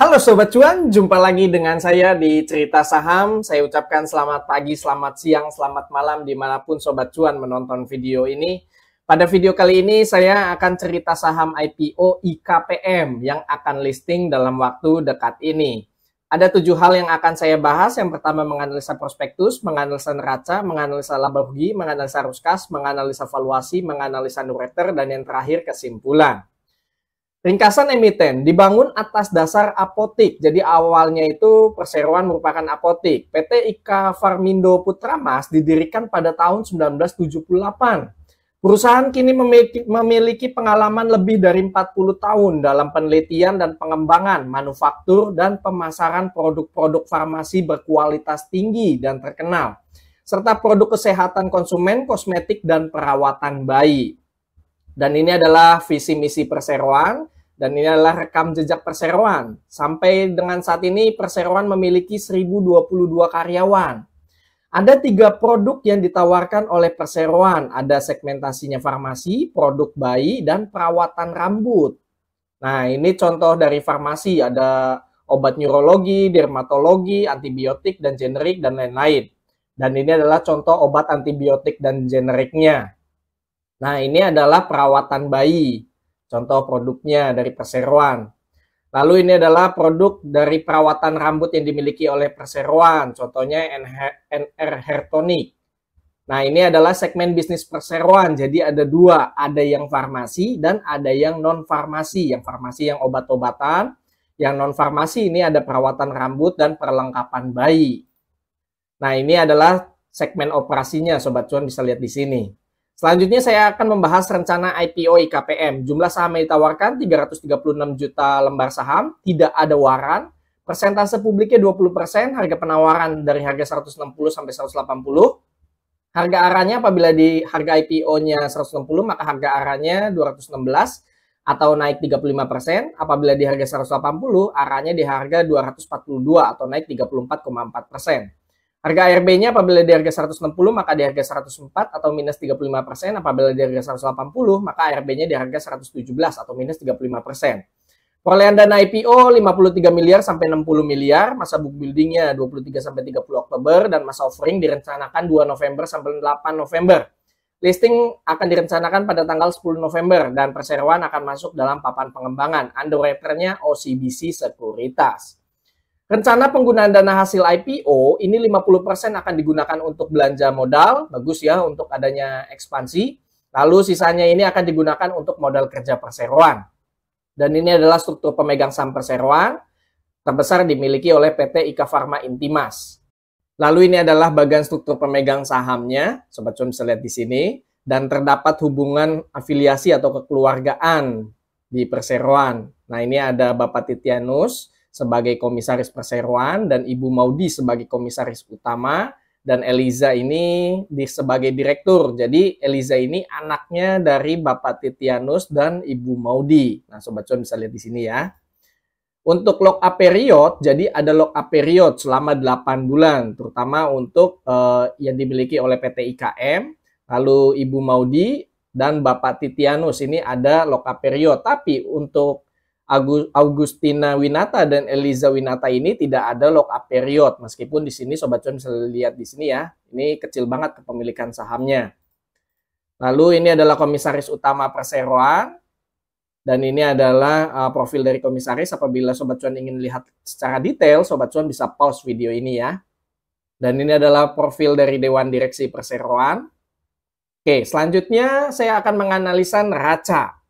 Halo Sobat Cuan, jumpa lagi dengan saya di Cerita Saham. Saya ucapkan selamat pagi, selamat siang, selamat malam dimanapun Sobat Cuan menonton video ini. Pada video kali ini saya akan cerita saham IPO IKPM yang akan listing dalam waktu dekat ini. Ada 7 hal yang akan saya bahas. Yang pertama menganalisa prospektus, menganalisa neraca, menganalisa laba rugi, menganalisa arus kas, menganalisa valuasi, menganalisa numerator, dan yang terakhir kesimpulan. Ringkasan emiten dibangun atas dasar apotik. Jadi awalnya itu perseroan merupakan apotik. PT IKA Farmindo Putra Mas didirikan pada tahun 1978. Perusahaan kini memiliki pengalaman lebih dari 40 tahun dalam penelitian dan pengembangan, manufaktur, dan pemasaran produk-produk farmasi berkualitas tinggi dan terkenal, serta produk kesehatan konsumen, kosmetik, dan perawatan bayi. Dan ini adalah visi misi perseroan, dan ini adalah rekam jejak perseroan. Sampai dengan saat ini perseroan memiliki 1022 karyawan. Ada 3 produk yang ditawarkan oleh perseroan. Ada segmentasinya farmasi, produk bayi, dan perawatan rambut. Nah, ini contoh dari farmasi. Ada obat neurologi, dermatologi, antibiotik, dan generik, dan lain-lain. Dan ini adalah contoh obat antibiotik dan generiknya. Nah, ini adalah perawatan bayi. Contoh produknya dari perseroan. Lalu ini adalah produk dari perawatan rambut yang dimiliki oleh perseroan. Contohnya NR Hair Tonic. Nah, ini adalah segmen bisnis perseroan. Jadi ada 2. Ada yang farmasi dan ada yang non-farmasi. Yang farmasi yang obat-obatan. Yang non-farmasi ini ada perawatan rambut dan perlengkapan bayi. Nah, ini adalah segmen operasinya. Sobat Cuan bisa lihat di sini. Selanjutnya saya akan membahas rencana IPO IKPM. Jumlah saham yang ditawarkan 336 juta lembar saham, tidak ada waran, persentase publiknya 20%, harga penawaran dari harga 160 sampai 180. Harga arahnya apabila di harga IPO-nya 160 maka harga arahnya 216 atau naik 35%, apabila di harga 180 arahnya di harga 242 atau naik 34,4%. Harga ARB-nya apabila di harga 160 maka di harga 104 atau minus 35%, apabila di harga 180 maka ARB-nya di harga 117 atau minus 35%. Perolehan dana IPO 53 miliar sampai 60 miliar, masa book building-nya 23 sampai 30 Oktober dan masa offering direncanakan 2 November sampai 8 November. Listing akan direncanakan pada tanggal 10 November dan perseroan akan masuk dalam papan pengembangan. Underwriter-nya OCBC Sekuritas. Rencana penggunaan dana hasil IPO ini 50% akan digunakan untuk belanja modal, bagus ya untuk adanya ekspansi. Lalu sisanya ini akan digunakan untuk modal kerja perseroan. Dan ini adalah struktur pemegang saham perseroan terbesar dimiliki oleh PT IKA Pharma Intimas. Lalu ini adalah bagian struktur pemegang sahamnya, Sobat Cuan bisa lihat di sini, dan terdapat hubungan afiliasi atau kekeluargaan di perseroan. Nah, ini ada Bapak Titianus sebagai komisaris perseroan dan Ibu Maudi sebagai komisaris utama dan Eliza ini sebagai direktur. Jadi Eliza ini anaknya dari Bapak Titianus dan Ibu Maudi. Nah, Sobat Cuan bisa lihat di sini ya. Untuk lock up period, jadi ada lock up period selama 8 bulan, terutama untuk yang dimiliki oleh PT IKM, lalu Ibu Maudi dan Bapak Titianus ini ada lock up period. Tapi untuk Augustina Winata dan Eliza Winata ini tidak ada lock up period, meskipun di sini Sobat Cuan bisa lihat di sini ya, ini kecil banget kepemilikan sahamnya. Lalu ini adalah komisaris utama perseroan dan ini adalah profil dari komisaris. Apabila Sobat Cuan ingin lihat secara detail, Sobat Cuan bisa pause video ini ya. Dan ini adalah profil dari Dewan Direksi Perseroan. Oke, selanjutnya saya akan menganalisa neraca.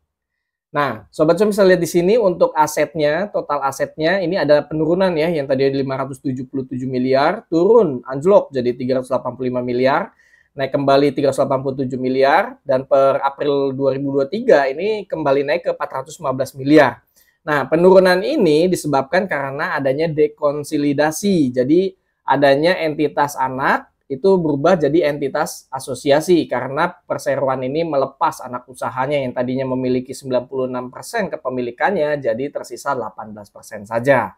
Nah, Sobat Cuan bisa lihat di sini untuk asetnya, total asetnya ini ada penurunan ya, yang tadi 577 miliar, turun anjlok jadi 385 miliar, naik kembali 387 miliar, dan per April 2023 ini kembali naik ke 415 miliar. Nah, penurunan ini disebabkan karena adanya dekonsolidasi, jadi adanya entitas anak, itu berubah jadi entitas asosiasi karena perseroan ini melepas anak usahanya yang tadinya memiliki 96% kepemilikannya jadi tersisa 18% saja.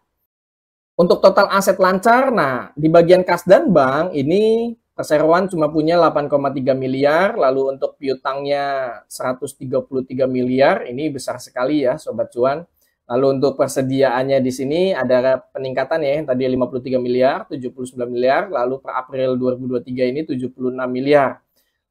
Untuk total aset lancar, nah di bagian kas dan bank ini perseroan cuma punya 8,3 miliar, lalu untuk piutangnya 133 miliar, ini besar sekali ya Sobat Cuan. Lalu untuk persediaannya di sini ada peningkatan ya, yang tadi 53 miliar, 79 miliar, lalu per April 2023 ini 76 miliar.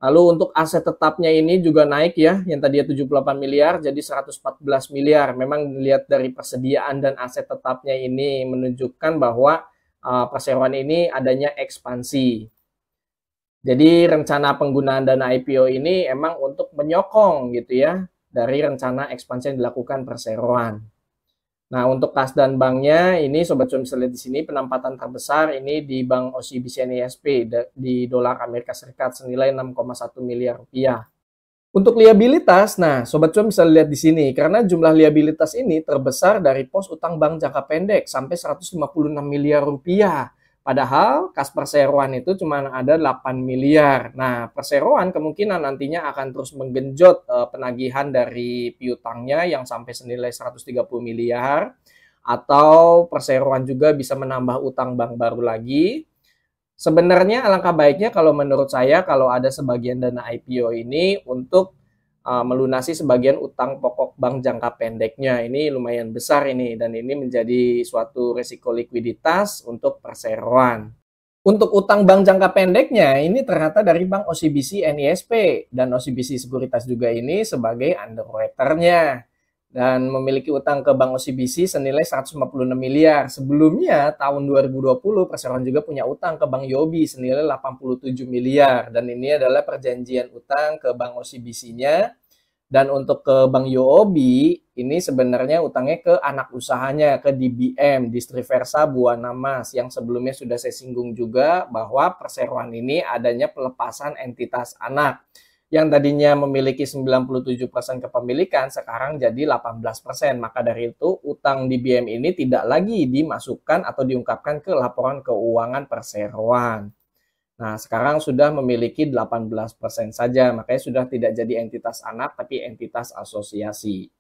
Lalu untuk aset tetapnya ini juga naik ya, yang tadinya 78 miliar jadi 114 miliar. Memang dilihat dari persediaan dan aset tetapnya ini menunjukkan bahwa perseroan ini adanya ekspansi. Jadi rencana penggunaan dana IPO ini emang untuk menyokong gitu ya, dari rencana ekspansi yang dilakukan perseroan. Nah, untuk kas dan banknya ini Sobat Cuan bisa lihat di sini penempatan terbesar ini di Bank OCBC NISP di dolar Amerika Serikat senilai 6,1 miliar rupiah. Untuk liabilitas, nah Sobat Cuan bisa lihat di sini karena jumlah liabilitas ini terbesar dari pos utang bank jangka pendek sampai 156 miliar rupiah. Padahal kas perseroan itu cuma ada 8 miliar. Nah, perseroan kemungkinan nantinya akan terus menggenjot penagihan dari piutangnya yang sampai senilai 130 miliar. Atau perseroan juga bisa menambah utang bank baru lagi. Sebenarnya alangkah baiknya kalau menurut saya kalau ada sebagian dana IPO ini untuk melunasi sebagian utang pokok bank jangka pendeknya. Ini lumayan besar ini dan ini menjadi suatu risiko likuiditas untuk perseroan. Untuk utang bank jangka pendeknya ini ternyata dari Bank OCBC NISP dan OCBC Sekuritas juga ini sebagai underwriter-nya dan memiliki utang ke Bank OCBC senilai 156 miliar. Sebelumnya tahun 2020 perseroan juga punya utang ke Bank Yobi senilai 87 miliar dan ini adalah perjanjian utang ke Bank OCBC-nya. Dan untuk ke Bank UOB ini sebenarnya utangnya ke anak usahanya, ke DBM, Distriversa Buana Mas, yang sebelumnya sudah saya singgung juga bahwa perseroan ini adanya pelepasan entitas anak yang tadinya memiliki 97% kepemilikan sekarang jadi 18%. Maka dari itu utang DBM ini tidak lagi dimasukkan atau diungkapkan ke laporan keuangan perseroan. Nah, sekarang sudah memiliki 18% saja, makanya sudah tidak jadi entitas anak, tapi entitas asosiasi.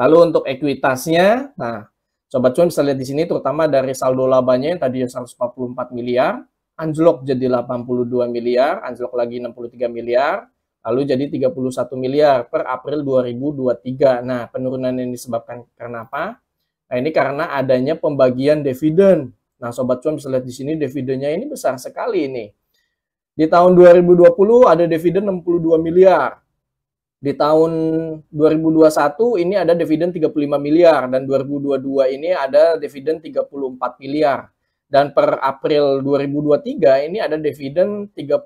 Lalu untuk ekuitasnya, nah, Sobat Cuan bisa lihat di sini terutama dari saldo labanya yang tadi 144 miliar, anjlok jadi 82 miliar, anjlok lagi 63 miliar, lalu jadi 31 miliar per April 2023. Nah, penurunan ini disebabkan karena apa? Nah, ini karena adanya pembagian dividen. Nah, Sobat Cuan bisa lihat di sini dividennya ini besar sekali ini. Di tahun 2020 ada dividen 62 miliar. Di tahun 2021 ini ada dividen 35 miliar dan 2022 ini ada dividen 34 miliar. Dan per April 2023 ini ada dividen 31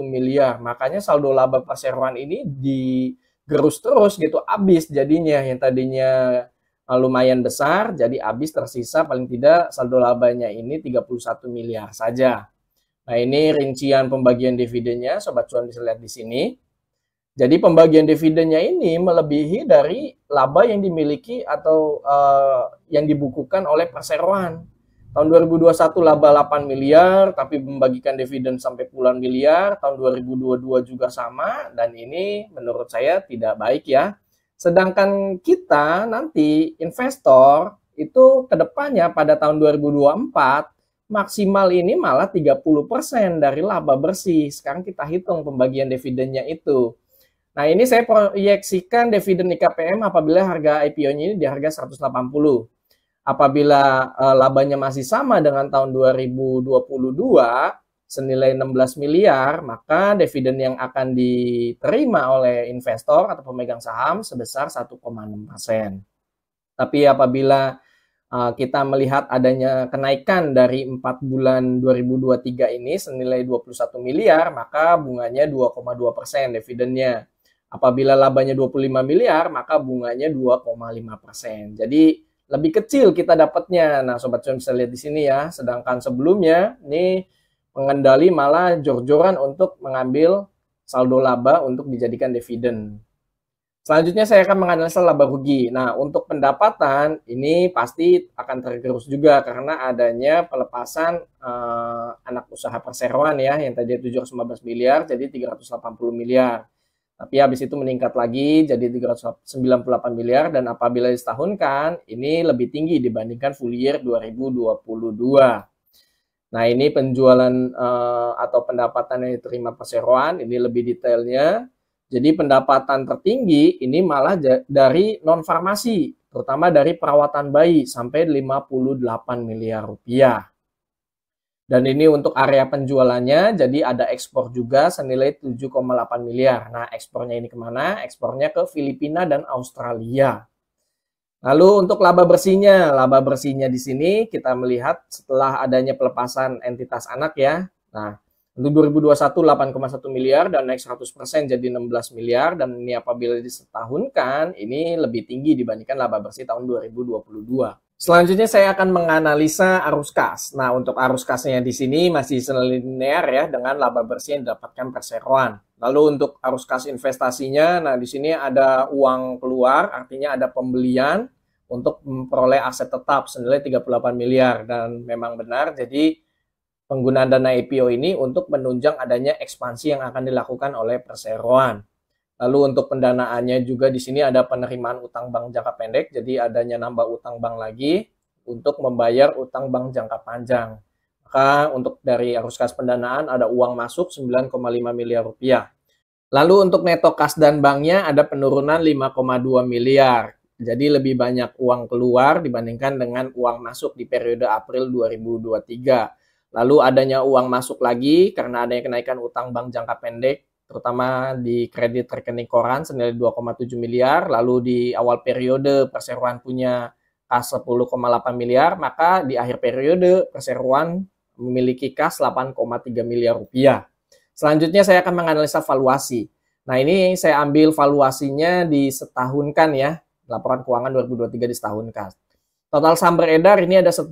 miliar. Makanya saldo laba perseroan ini digerus terus gitu, habis jadinya yang tadinya lumayan besar jadi habis, tersisa paling tidak saldo labanya ini 31 miliar saja. Nah, ini rincian pembagian dividennya, Sobat Cuan bisa lihat di sini. Jadi pembagian dividennya ini melebihi dari laba yang dimiliki atau yang dibukukan oleh perseroan. Tahun 2021 laba 8 miliar, tapi membagikan dividen sampai puluhan miliar. Tahun 2022 juga sama, dan ini menurut saya tidak baik ya. Sedangkan kita nanti investor itu kedepannya pada tahun 2024 maksimal ini malah 30% dari laba bersih. Sekarang kita hitung pembagian dividennya itu. Nah, ini saya proyeksikan dividen IKPM apabila harga IPO-nya ini di harga 180. Apabila labanya masih sama dengan tahun 2022 senilai 16 miliar, maka dividen yang akan diterima oleh investor atau pemegang saham sebesar 1,6%. Tapi apabila kita melihat adanya kenaikan dari 4 bulan 2023 ini senilai 21 miliar, maka bunganya 2,2% dividennya. Apabila labanya 25 miliar, maka bunganya 2,5%. Jadi lebih kecil kita dapatnya. Nah, Sobat Cuan bisa lihat di sini ya. Sedangkan sebelumnya ini pengendali malah jor-joran untuk mengambil saldo laba untuk dijadikan dividen. Selanjutnya saya akan menganalisa laba rugi. Nah, untuk pendapatan ini pasti akan tergerus juga karena adanya pelepasan anak usaha perseroan ya, yang tadi 715 miliar jadi 380 miliar. Tapi habis itu meningkat lagi jadi 398 miliar dan apabila disetahunkan ini lebih tinggi dibandingkan full year 2022. Nah, ini penjualan atau pendapatan yang diterima perseroan, ini lebih detailnya. Jadi pendapatan tertinggi ini malah dari non-farmasi. terutama dari perawatan bayi sampai 58 miliar rupiah. Dan ini untuk area penjualannya, jadi ada ekspor juga senilai 7,8 miliar. Nah, ekspornya ini kemana? Ekspornya ke Filipina dan Australia. Lalu untuk laba bersihnya di sini kita melihat setelah adanya pelepasan entitas anak ya. Nah, untuk 2021 8,1 miliar dan naik 100% jadi 16 miliar, dan ini apabila disetahunkan ini lebih tinggi dibandingkan laba bersih tahun 2022. Selanjutnya saya akan menganalisa arus kas. Nah, untuk arus kasnya di sini masih selinear ya dengan laba bersih yang didapatkan perseroan. Lalu untuk arus kas investasinya, nah di sini ada uang keluar, artinya ada pembelian untuk memperoleh aset tetap senilai 38 miliar, dan memang benar jadi penggunaan dana IPO ini untuk menunjang adanya ekspansi yang akan dilakukan oleh perseroan. Lalu untuk pendanaannya juga di sini ada penerimaan utang bank jangka pendek, jadi adanya nambah utang bank lagi untuk membayar utang bank jangka panjang. Maka untuk dari arus kas pendanaan ada uang masuk 9,5 miliar rupiah. Lalu untuk neto kas dan banknya ada penurunan 5,2 miliar. Jadi lebih banyak uang keluar dibandingkan dengan uang masuk di periode April 2023. Lalu adanya uang masuk lagi karena adanya kenaikan utang bank jangka pendek, terutama di kredit rekening koran senilai 2,7 miliar, lalu di awal periode perseroan punya kas 10,8 miliar, maka di akhir periode perseroan memiliki kas 8,3 miliar rupiah. Selanjutnya saya akan menganalisa valuasi. Nah, ini saya ambil valuasinya disetahunkan ya, laporan keuangan 2023 disetahunkan. Total saham beredar ini ada 1,6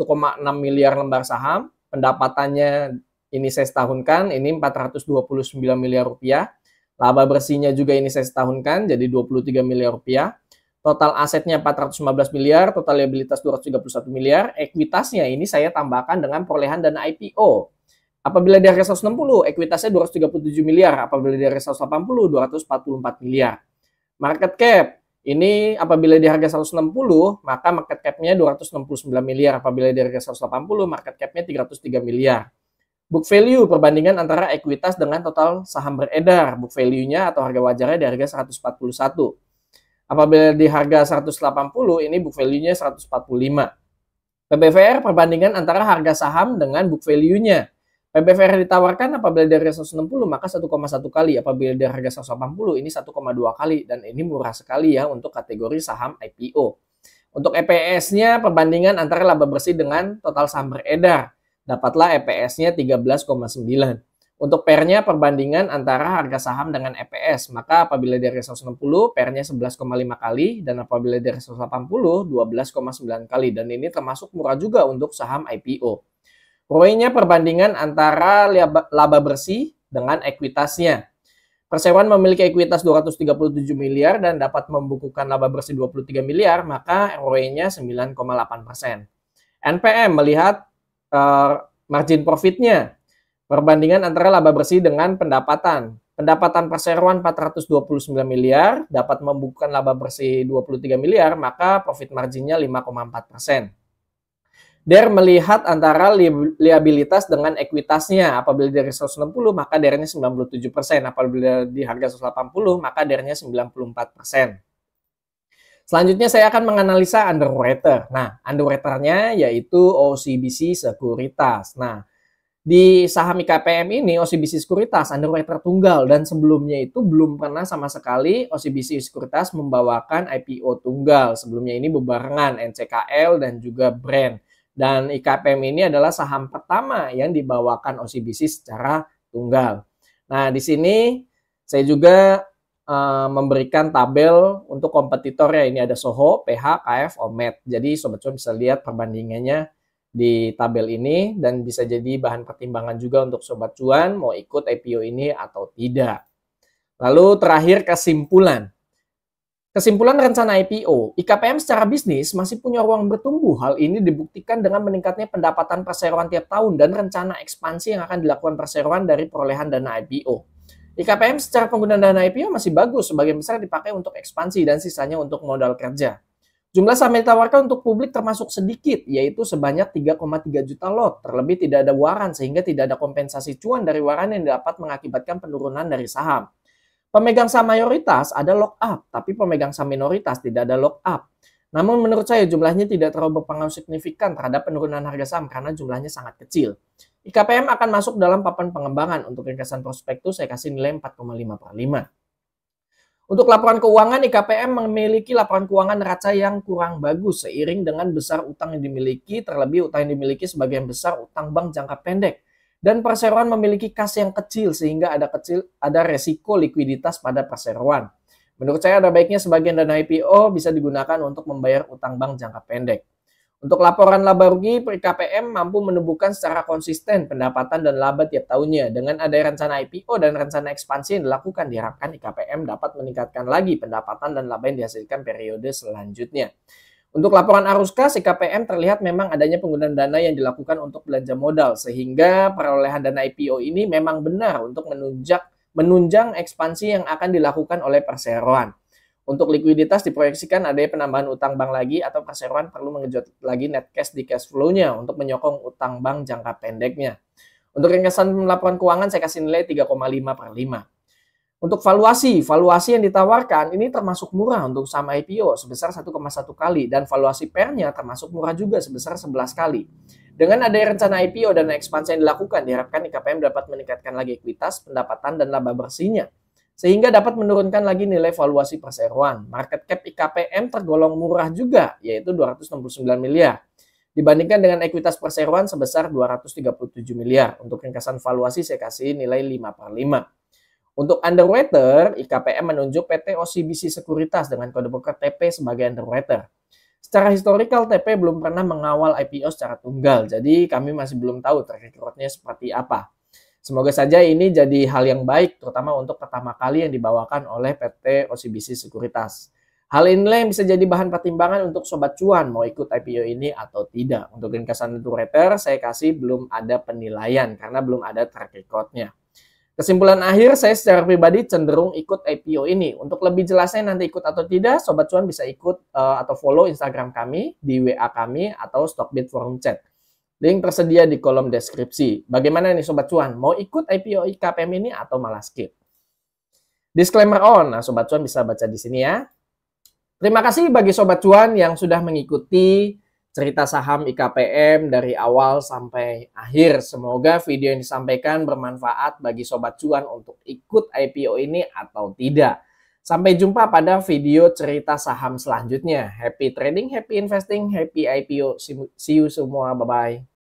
miliar lembar saham, pendapatannya ini saya setahunkan, ini 429 miliar rupiah. Laba bersihnya juga ini saya setahunkan, jadi 23 miliar rupiah. Total asetnya 415 miliar, total liabilitas 231 miliar. Ekuitasnya ini saya tambahkan dengan perolehan dana IPO. Apabila di harga 160, ekuitasnya 237 miliar. Apabila di harga 180, 244 miliar. Market cap, ini apabila di harga 160, maka market cap-nya 269 miliar. Apabila di harga 180, market cap-nya 303 miliar. Book value perbandingan antara ekuitas dengan total saham beredar. Book value-nya atau harga wajarnya di harga 141. Apabila di harga 180, ini book value-nya 145. PBVR perbandingan antara harga saham dengan book value-nya. PBVR ditawarkan apabila di harga 160 maka 1,1 kali. Apabila di harga 180 ini 1,2 kali. Dan ini murah sekali ya untuk kategori saham IPO. Untuk EPS-nya perbandingan antara laba bersih dengan total saham beredar. Dapatlah EPS-nya 13,9. Untuk PER-nya perbandingan antara harga saham dengan EPS. Maka apabila di harga 160, PER-nya 11,5 kali. Dan apabila di harga 180, 12,9 kali. Dan ini termasuk murah juga untuk saham IPO. ROE-nya perbandingan antara laba bersih dengan ekuitasnya. Perseroan memiliki ekuitas 237 miliar dan dapat membukukan laba bersih 23 miliar, maka ROE-nya 9,8%. NPM melihat margin profitnya, perbandingan antara laba bersih dengan pendapatan. Pendapatan perseroan 429 miliar, dapat membukukan laba bersih 23 miliar, maka profit marginnya 5,4%. DER melihat antara liabilitas dengan ekuitasnya. Apabila dari 160, maka DER-nya 97%. Apabila di harga 180, maka DER-nya 94%. Selanjutnya saya akan menganalisa underwriter. Nah, underwriter-nya yaitu OCBC Sekuritas. Nah, di saham IKPM ini OCBC Sekuritas underwriter tunggal, dan sebelumnya itu belum pernah sama sekali OCBC Sekuritas membawakan IPO tunggal. Sebelumnya ini bebarengan NCKL dan juga Brand. Dan IKPM ini adalah saham pertama yang dibawakan OCBC secara tunggal. Nah, di sini saya juga memberikan tabel untuk kompetitor ya. Ini ada Soho, PH, KF, Omet. Jadi Sobat Cuan bisa lihat perbandingannya di tabel ini dan bisa jadi bahan pertimbangan juga untuk Sobat Cuan mau ikut IPO ini atau tidak. Lalu terakhir kesimpulan. Kesimpulan rencana IPO, IKPM secara bisnis masih punya ruang bertumbuh. Hal ini dibuktikan dengan meningkatnya pendapatan perseroan tiap tahun dan rencana ekspansi yang akan dilakukan perseroan dari perolehan dana IPO. IKPM secara penggunaan dana IPO masih bagus, sebagian besar dipakai untuk ekspansi dan sisanya untuk modal kerja. Jumlah saham yang ditawarkan untuk publik termasuk sedikit, yaitu sebanyak 3,3 juta lot. Terlebih tidak ada waran, sehingga tidak ada kompensasi cuan dari waran yang dapat mengakibatkan penurunan dari saham. Pemegang saham mayoritas ada lock up, tapi pemegang saham minoritas tidak ada lock up. Namun menurut saya jumlahnya tidak terlalu berpengaruh signifikan terhadap penurunan harga saham karena jumlahnya sangat kecil. IKPM akan masuk dalam papan pengembangan. Untuk ringkasan prospektus saya kasih nilai 4,5/5. Untuk laporan keuangan, IKPM memiliki laporan keuangan neraca yang kurang bagus seiring dengan besar utang yang dimiliki, terlebih utang yang dimiliki sebagian besar utang bank jangka pendek. Dan perseroan memiliki kas yang kecil sehingga ada resiko likuiditas pada perseroan. Menurut saya ada baiknya sebagian dana IPO bisa digunakan untuk membayar utang bank jangka pendek. Untuk laporan laba rugi, IKPM mampu menumbuhkan secara konsisten pendapatan dan laba tiap tahunnya. Dengan adanya rencana IPO dan rencana ekspansi yang dilakukan, diharapkan IKPM dapat meningkatkan lagi pendapatan dan laba yang dihasilkan periode selanjutnya. Untuk laporan arus kas, IKPM terlihat memang adanya penggunaan dana yang dilakukan untuk belanja modal, sehingga perolehan dana IPO ini memang benar untuk menunjang ekspansi yang akan dilakukan oleh perseroan. Untuk likuiditas diproyeksikan adanya penambahan utang bank lagi atau perseroan perlu mengejut lagi net cash di cash flow-nya untuk menyokong utang bank jangka pendeknya. Untuk ringkasan laporan keuangan saya kasih nilai 3,5/5. Untuk valuasi yang ditawarkan ini termasuk murah untuk saham IPO sebesar 1,1 kali dan valuasi pernya termasuk murah juga sebesar 11 kali. Dengan adanya rencana IPO dan ekspansi yang dilakukan, diharapkan IKPM dapat meningkatkan lagi ekuitas, pendapatan, dan laba bersihnya, sehingga dapat menurunkan lagi nilai valuasi perseroan. Market cap IKPM tergolong murah juga, yaitu 269 miliar. Dibandingkan dengan ekuitas perseroan sebesar 237 miliar. Untuk ringkasan valuasi saya kasih nilai 5/5. Untuk underwater, IKPM menunjuk PT OCBC Sekuritas dengan kode broker TP sebagai underwater. Secara historical, TP belum pernah mengawal IPO secara tunggal, jadi kami masih belum tahu track record-nya seperti apa. Semoga saja ini jadi hal yang baik, terutama untuk pertama kali yang dibawakan oleh PT OCBC Sekuritas. Hal inilah yang bisa jadi bahan pertimbangan untuk Sobat Cuan mau ikut IPO ini atau tidak. Untuk ringkasan underwater, saya kasih belum ada penilaian karena belum ada track record-nya. Kesimpulan akhir, saya secara pribadi cenderung ikut IPO ini. Untuk lebih jelasnya nanti ikut atau tidak, Sobat Cuan bisa ikut atau follow Instagram kami, di WA kami, atau Stockbit Forum Chat. Link tersedia di kolom deskripsi. Bagaimana nih Sobat Cuan? Mau ikut IPO IKPM ini atau malah skip? Disclaimer on. Nah, Sobat Cuan bisa baca di sini ya. Terima kasih bagi Sobat Cuan yang sudah mengikuti cerita saham IKPM dari awal sampai akhir. Semoga video yang disampaikan bermanfaat bagi Sobat Cuan untuk ikut IPO ini atau tidak. Sampai jumpa pada video cerita saham selanjutnya. Happy trading, happy investing, happy IPO. See you semua. Bye-bye.